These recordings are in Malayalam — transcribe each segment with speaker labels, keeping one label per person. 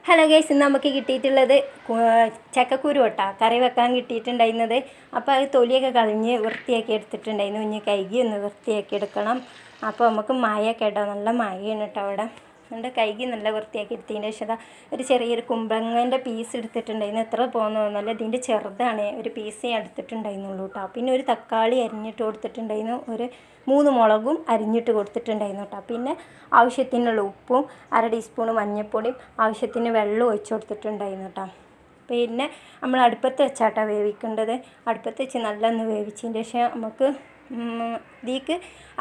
Speaker 1: ഹലോ ഗൈസ്, ഇന്ന് നമുക്ക് കിട്ടിയിട്ടുള്ളത് ചക്കക്കുരു കേട്ടോ, കറി വെക്കാൻ കിട്ടിയിട്ടുണ്ടായിരുന്നത്. അപ്പോൾ അത് തൊലിയൊക്കെ കളഞ്ഞ് വൃത്തിയാക്കി എടുത്തിട്ടുണ്ടായിരുന്നു. ഇനി കഴുകി ഒന്ന് വൃത്തിയാക്കി എടുക്കണം. അപ്പോൾ നമുക്ക് മഴയൊക്കെ കേട്ടോ, നല്ല മഴയാണ് കേട്ടോ അവിടെ. എൻ്റെ കഴുകി നല്ല വൃത്തിയാക്കി എടുത്തതിൻ്റെ ശേഷം ഒരു ചെറിയൊരു കുമ്പളങ്ങേൻ്റെ പീസ് എടുത്തിട്ടുണ്ടായിരുന്നു. എത്ര പോകുന്നതെന്നല്ല, ഇതിൻ്റെ ചെറുതാണ്, ഒരു പീസേ എടുത്തിട്ടുണ്ടായിരുന്നുള്ളൂ കേട്ടോ. പിന്നെ ഒരു തക്കാളി അരിഞ്ഞിട്ട് കൊടുത്തിട്ടുണ്ടായിരുന്നു, ഒരു 3 മുളകും അരിഞ്ഞിട്ട് കൊടുത്തിട്ടുണ്ടായിരുന്നു കേട്ടോ. പിന്നെ ആവശ്യത്തിനുള്ള ഉപ്പും 1/2 ടീസ്പൂൺ മഞ്ഞൾപ്പൊടിയും ആവശ്യത്തിന് വെള്ളം ഒഴിച്ച് കൊടുത്തിട്ടുണ്ടായിരുന്നു കേട്ടോ. പിന്നെ നമ്മൾ അടുപ്പത്ത് വെച്ചാട്ടോ വേവിക്കേണ്ടത്. അടുപ്പത്ത് വെച്ച് നല്ലൊന്ന് വേവിച്ചതിൻ്റെ ശേഷം നമുക്ക് ഇതിലേക്ക്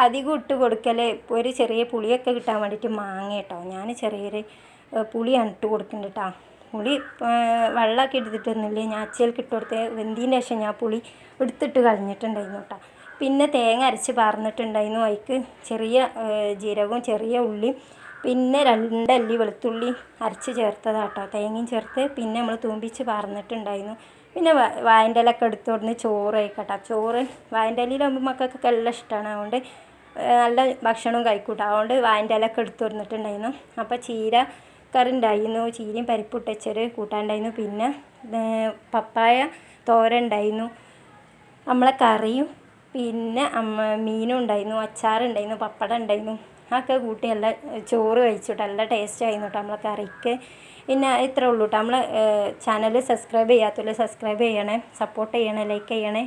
Speaker 1: അധികം ഇട്ട് കൊടുക്കൽ ഒരു ചെറിയ പുളിയൊക്കെ കിട്ടാൻ വേണ്ടിയിട്ട് മാങ്ങ കേട്ടോ. ഞാൻ ചെറിയൊരു പുളിയാണ് ഇട്ട് കൊടുക്കുന്നുണ്ട് കേട്ടോ. പുളി വെള്ളമൊക്കെ എടുത്തിട്ടൊന്നുമില്ല, ഞാൻ അച്ചിലേക്ക് ഇട്ട് കൊടുത്ത് വെന്തതിൻ്റെ ശേഷം ഞാൻ പുളി എടുത്തിട്ട് കളഞ്ഞിട്ടുണ്ടായിരുന്നു കേട്ടോ. പിന്നെ തേങ്ങ അരച്ച് പാർന്നിട്ടുണ്ടായിരുന്നു. അതിക്ക് ചെറിയ ജീരകവും ചെറിയ ഉള്ളിയും പിന്നെ 2 അല്ലി വെളുത്തുള്ളി അരച്ച് ചേർത്തതാട്ടോ, തേങ്ങയും ചേർത്ത് പിന്നെ നമ്മൾ തൂമ്പിച്ച് പാർന്നിട്ടുണ്ടായിരുന്നു. പിന്നെ വാഴൻ്റെ ഇലയൊക്കെ എടുത്ത് കൊടുന്ന് ചോറ് കഴിക്കട്ടോ. ചോറ് വാഴൻ്റെ ഇലയിലാകുമ്പോൾ മക്കൾക്കൊക്കെ എല്ലാം ഇഷ്ടമാണ്, അതുകൊണ്ട് നല്ല ഭക്ഷണവും കഴിക്കൂട്ടോ. അതുകൊണ്ട് വാഴൻ്റെ ഇലയൊക്കെ എടുത്ത് കൊടുത്തിട്ടുണ്ടായിരുന്നു. അപ്പോൾ ചീര കറി ഉണ്ടായിരുന്നു, ചീരയും പരിപ്പും ഇട്ടച്ചൊരു കൂട്ടാനുണ്ടായിരുന്നു. പിന്നെ പപ്പായ തോരൻ ഉണ്ടായിരുന്നു, നമ്മളെ കറിയും പിന്നെ മീനും ഉണ്ടായിരുന്നു, അച്ചാറുണ്ടായിരുന്നു, പപ്പടം ഉണ്ടായിരുന്നു. അതൊക്കെ കൂട്ടി നല്ല ചോറ് കഴിച്ചിട്ട് നല്ല ടേസ്റ്റ് ആയിരുന്നു കേട്ടോ നമ്മളെ കറിക്ക്. പിന്നെ ഇത്രേ ഉള്ളൂ കേട്ടോ. നമ്മളെ ചാനൽ സബ്സ്ക്രൈബ് ചെയ്യാത്തവർ സബ്സ്ക്രൈബ് ചെയ്യണേ, സപ്പോർട്ട് ചെയ്യണേ, ലൈക്ക് ചെയ്യണേ.